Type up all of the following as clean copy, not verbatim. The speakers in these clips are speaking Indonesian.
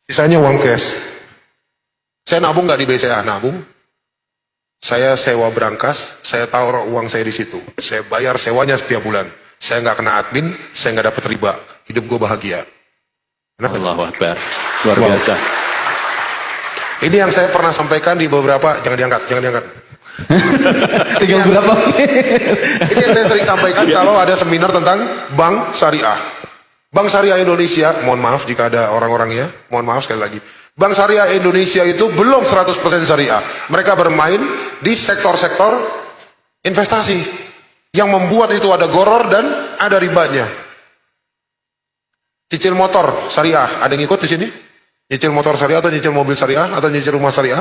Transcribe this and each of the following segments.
Sisanya uang cash. Saya nabung nggak di BCA, nabung. Saya sewa berangkas, saya taruh uang saya di situ. Saya bayar sewanya setiap bulan. Saya nggak kena admin, saya nggak dapat riba. Hidup gue bahagia. Kenapa? Allahu Akbar. Luar biasa. Ini yang saya pernah sampaikan di beberapa, jangan diangkat, jangan diangkat. Tinggal berapa? Ini yang saya sering sampaikan kalau ada seminar tentang bank syariah. Bank Syariah Indonesia, mohon maaf jika ada orang-orangnya, mohon maaf sekali lagi. Bank Syariah Indonesia itu belum 100% syariah. Mereka bermain di sektor-sektor investasi yang membuat itu ada goror dan ada ribanya. Cicil motor syariah, ada yang ikut di sini? Nyicil motor syariah atau nyicil mobil syariah atau nyicil rumah syariah?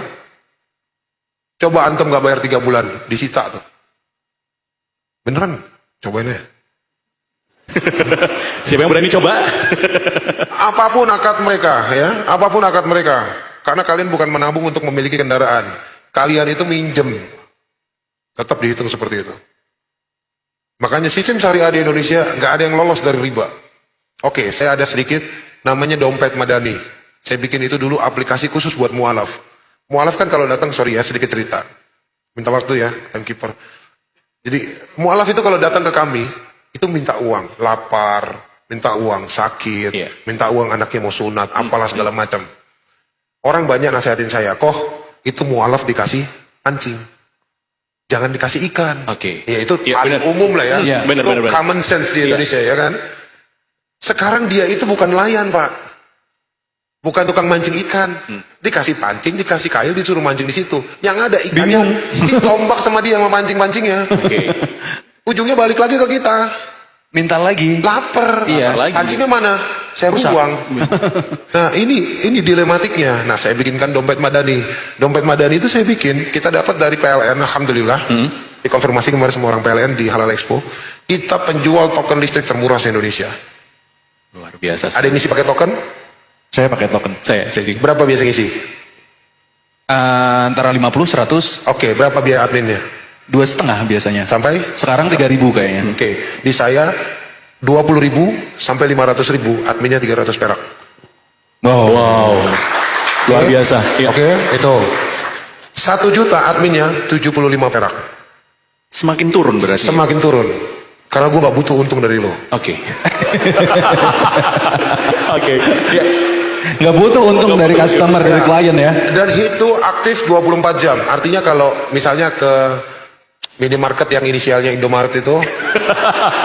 Coba antum gak bayar 3 bulan, disita tuh. Beneran? Cobain ya. Siapa yang berani coba? Apapun akad mereka, ya, apapun akad mereka. Karena kalian bukan menabung untuk memiliki kendaraan. Kalian itu minjem. Tetap dihitung seperti itu. Makanya sistem syariah di Indonesia nggak ada yang lolos dari riba. Oke, saya ada sedikit namanya dompet madani. Saya bikin itu dulu aplikasi khusus buat mualaf. Mualaf kan kalau datang, sorry ya, sedikit cerita. Minta waktu ya, timekeeper. Jadi mualaf itu kalau datang ke kami, itu minta uang, lapar, minta uang, sakit, minta uang anaknya mau sunat, apalah segala macam. Orang banyak nasihatin saya, kok itu mualaf dikasih pancing, jangan dikasih ikan. Oke. Ya itu Ya, paling benar. umum lah ya. Iya, benar, Itu benar, benar. common sense di Indonesia ya kan. Sekarang dia itu bukan nelayan Pak, bukan tukang mancing ikan. Dikasih pancing, dikasih kail, disuruh mancing di situ. Yang ada ikannya ditombak sama dia sama pancing-pancingnya. Oke. Ujungnya balik lagi ke kita. Minta lagi. Lapar. Iya. Lagi. Pancingnya mana? Saya buang. Nah ini dilematiknya. Nah saya bikinkan dompet madani. Dompet madani itu saya bikin. Kita dapat dari PLN, alhamdulillah. Dikonfirmasi kemarin semua orang PLN di Halal Expo. Kita penjual token listrik termurah di Indonesia. Luar biasa. Ada yang ngisi pakai token? Saya pakai token. Saya juga. Berapa biasa ngisi? Antara 50, 100, Oke, berapa biaya adminnya? 2,5 biasanya. Sampai? Sekarang 3.000 kayaknya. Oke, di saya 20.000 sampai 500.000, adminnya 300 perak. Wow. Luar Oke. biasa. Iya. Oke, itu 1 juta adminnya 75 perak. Semakin turun berarti. Semakin turun. Karena gue gak butuh untung dari lo. Oke. Oke. Ya. Nggak butuh untung dari customer, dari klien ya. Dan itu aktif 24 jam. Artinya kalau misalnya ke minimarket yang inisialnya Indomaret itu,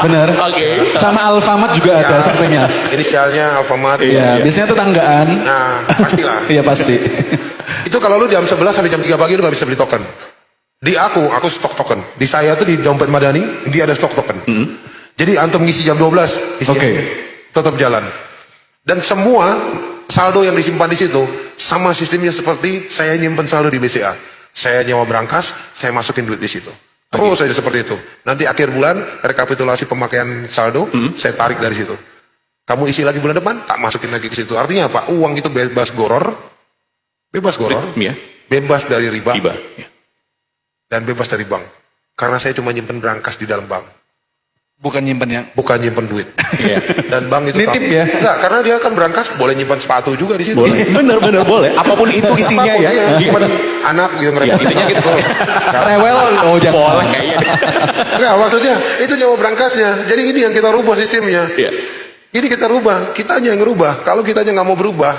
Bener. Oke. Sama Alfamart juga ada sampingnya. inisialnya Alfamart. Iya, biasanya tetanggaan. Nah, pastilah. Iya pasti. Itu kalau lu jam 11 sampai jam 3 pagi lu gak bisa beli token. Di aku stok token. Di saya tuh di dompet madani, dia ada stok token. Jadi antum ngisi jam 12, isinya Oke. tetap jalan. Dan semua saldo yang disimpan di situ sama sistemnya seperti saya nyimpen saldo di BCA. Saya nyewa berangkas, saya masukin duit di situ. Terus saja seperti itu. Nanti akhir bulan rekapitulasi pemakaian saldo, saya tarik dari situ. Kamu isi lagi bulan depan, tak masukin lagi ke situ. Artinya apa? Uang itu bebas goror, Iya. bebas dari riba, Tiba. Ya. dan bebas dari bank. Karena saya cuma nyimpen berangkas di dalam bank, Bukan nyimpen yang bukan nyimpen duit. Iya. Dan bank itu Nitip tahu. ya? Enggak, karena dia kan berangkas boleh nyimpan sepatu juga di situ. Boleh. Bener boleh. Apapun itu isinya Apapun, ya. iya, nyimpan anak gitu Ya, ngerepot. intinya gitu. rewel. Oh jangan. Boleh kayaknya. Enggak, maksudnya itu nyawa berangkasnya. Jadi ini yang kita rubah sistemnya. Iya. Ini kita rubah, kitanya yang ngerubah. Kalau kitanya nggak mau berubah,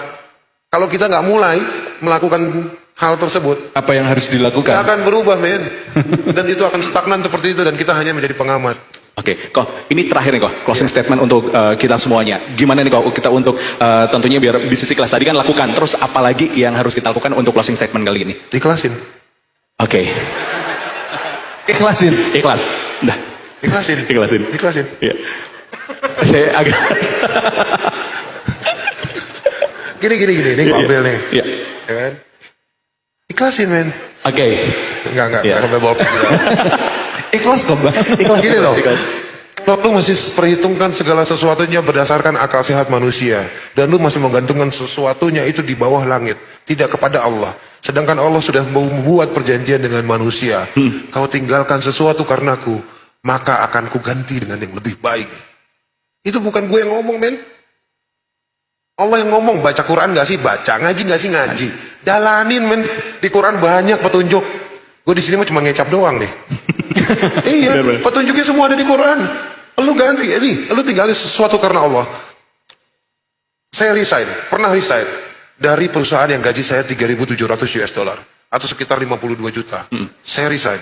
kalau kita nggak mulai melakukan hal tersebut, Apa yang harus nggak dilakukan? akan berubah, men. Dan itu akan stagnan seperti itu dan kita hanya menjadi pengamat. Oke, kok ini terakhir nih kok closing statement untuk kita semuanya. Gimana nih kok kita untuk tentunya biar bisnis ikhlas tadi kan lakukan. Terus apalagi yang harus kita lakukan untuk closing statement kali ini? Ikhlasin, Oke, Ikhlasin. ikhlas. Dah, ikhlasin, ikhlasin. ikhlasin. Iya. Saya agak. Gini, ini gua ambil nih. Iya. Ya kan? Ikhlasin, men. Oke. Enggak Iya. sampai bawa pikiran. Ikhlas kok bang. Gini loh, kalau lu masih perhitungkan segala sesuatunya berdasarkan akal sehat manusia, dan lu masih menggantungkan sesuatunya itu di bawah langit, tidak kepada Allah. Sedangkan Allah sudah membuat perjanjian dengan manusia. Kau tinggalkan sesuatu karenaku, maka akan kuganti dengan yang lebih baik. Itu bukan gue yang ngomong, men. Allah yang ngomong, baca Quran gak sih? Baca. Ngaji gak sih? Ngaji. Jalanin men. Di Quran banyak petunjuk. Gue di sini mah cuma ngecap doang nih. Iya, petunjuknya semua ada di Quran. Lu ganti, ini, lu tinggalin sesuatu karena Allah. Saya resign, pernah resign dari perusahaan yang gaji saya 3.700 US dollar atau sekitar 52 juta. Saya resign.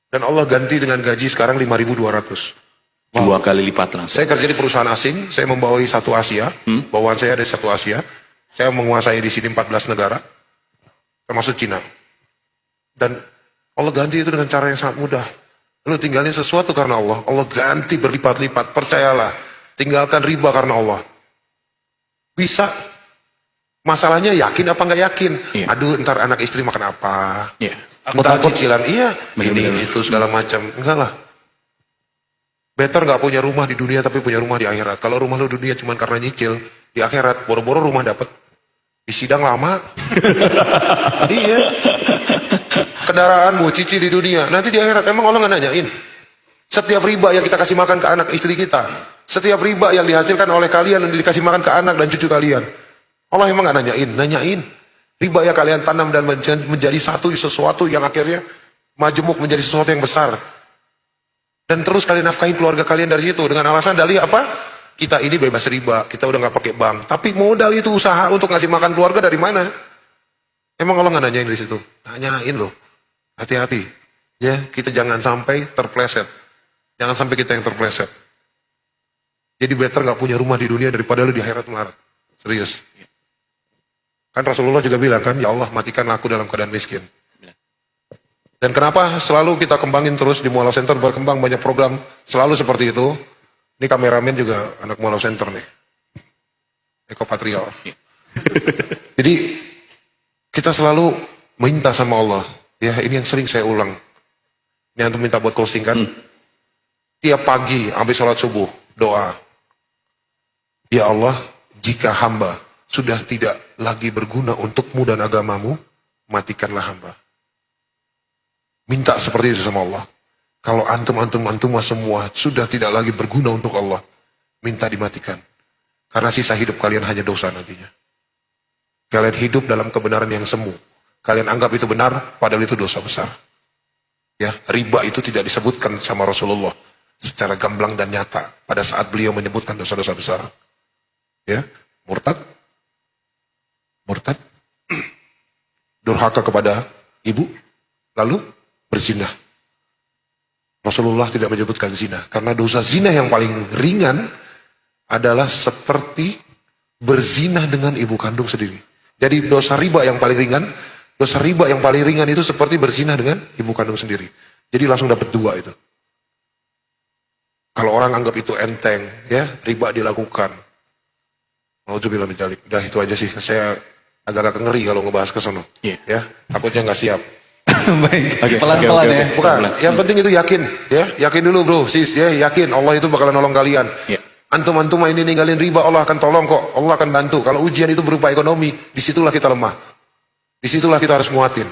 Dan Allah ganti dengan gaji sekarang 5.200. 2 kali lipat langsung. Saya kerja di perusahaan asing, saya membawahi satu Asia, bawaan saya ada satu Asia. Saya menguasai di sini 14 negara, termasuk Cina. Dan Allah ganti itu dengan cara yang sangat mudah. Lu tinggalin sesuatu karena Allah, Allah ganti berlipat-lipat. Percayalah, tinggalkan riba karena Allah. Bisa. Masalahnya yakin apa nggak yakin? Iya. Aduh, ntar anak istri makan apa? Iya. Ntar cicilan, iya, Bener-bener. ini itu segala macam. Enggak lah. Better nggak punya rumah di dunia tapi punya rumah di akhirat. Kalau rumah lu dunia cuma karena nyicil, di akhirat boro-boro rumah dapet. Di sidang lama. Iya. Kendaraanmu cicil di dunia, nanti di akhirat emang Allah nggak nanyain. Setiap riba yang kita kasih makan ke anak istri kita, setiap riba yang dihasilkan oleh kalian dan dikasih makan ke anak dan cucu kalian, Allah emang nggak nanyain? Nanyain. Riba yang kalian tanam dan menjadi sesuatu yang akhirnya majemuk menjadi sesuatu yang besar. Dan terus kalian nafkahin keluarga kalian dari situ dengan alasan dalih apa? Kita ini bebas riba, kita udah nggak pakai bank. Tapi modal itu usaha untuk ngasih makan keluarga dari mana? Emang Allah nggak nanyain dari situ? Nanyain loh. Hati-hati. Ya, kita jangan sampai terpleset. Jangan sampai kita yang terpleset. Jadi better nggak punya rumah di dunia daripada lu di akhirat melarat. Serius. Kan Rasulullah juga bilang kan, ya Allah matikan aku dalam keadaan miskin. Dan kenapa selalu kita kembangin terus di Mualaf Center berkembang banyak program selalu seperti itu. Ini kameramen juga anak Mualaf Center nih. Eko Patrio. Jadi kita selalu minta sama Allah. Ya ini yang sering saya ulang. Ini antum minta buat closing kan. Tiap pagi habis sholat subuh doa. Ya Allah jika hamba sudah tidak lagi berguna untukmu dan agamamu, matikanlah hamba. Minta seperti itu sama Allah. Kalau antum semua sudah tidak lagi berguna untuk Allah, minta dimatikan. Karena sisa hidup kalian hanya dosa nantinya. Kalian hidup dalam kebenaran yang semu. Kalian anggap itu benar, padahal itu dosa besar. Ya, riba itu tidak disebutkan sama Rasulullah secara gamblang dan nyata pada saat beliau menyebutkan dosa-dosa besar. Ya, murtad, durhaka kepada ibu, lalu berzina. Rasulullah tidak menyebutkan zina karena dosa zina yang paling ringan adalah seperti berzina dengan ibu kandung sendiri. Jadi dosa riba yang paling ringan itu seperti berzina dengan ibu kandung sendiri. Jadi langsung dapat 2 itu. Kalau orang anggap itu enteng, ya riba dilakukan. Nauzubillah min dzalik. Udah itu aja sih. Saya agak-agak ngeri kalau ngebahas ke sono. Iya. Ya, takutnya nggak siap. Baik. Pelan-pelan ya. Bukan, yang penting itu yakin, ya. Yakin dulu bro, sis, ya yakin Allah itu bakalan nolong kalian. Iya. Antum ini ninggalin riba, Allah akan tolong kok. Allah akan bantu. Kalau ujian itu berupa ekonomi, disitulah kita lemah. Disitulah kita harus nguatin.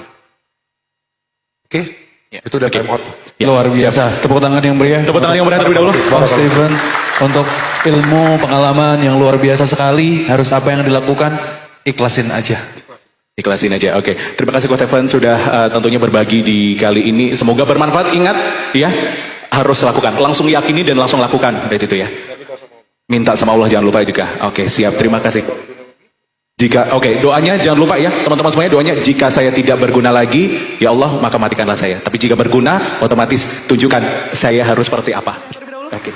Oke? Ya. Itu udah time out. Ya, Luar biasa. Tepuk tangan yang meriah. Tepuk tangan yang meriah terlebih dahulu. Bang Steven, untuk ilmu pengalaman yang luar biasa sekali, harus apa yang dilakukan? Ikhlasin aja. Ikhlasin aja, oke. Terima kasih Coach Stephen sudah tentunya berbagi di kali ini. Semoga bermanfaat. Ingat, ya harus lakukan. Langsung yakini dan langsung lakukan. Berarti itu ya. Minta sama Allah jangan lupa juga. Oke, siap. Terima kasih. Doanya jangan lupa ya, teman-teman semuanya doanya. Jika saya tidak berguna lagi, ya Allah maka matikanlah saya. Tapi jika berguna, otomatis tunjukkan saya harus seperti apa. Oke.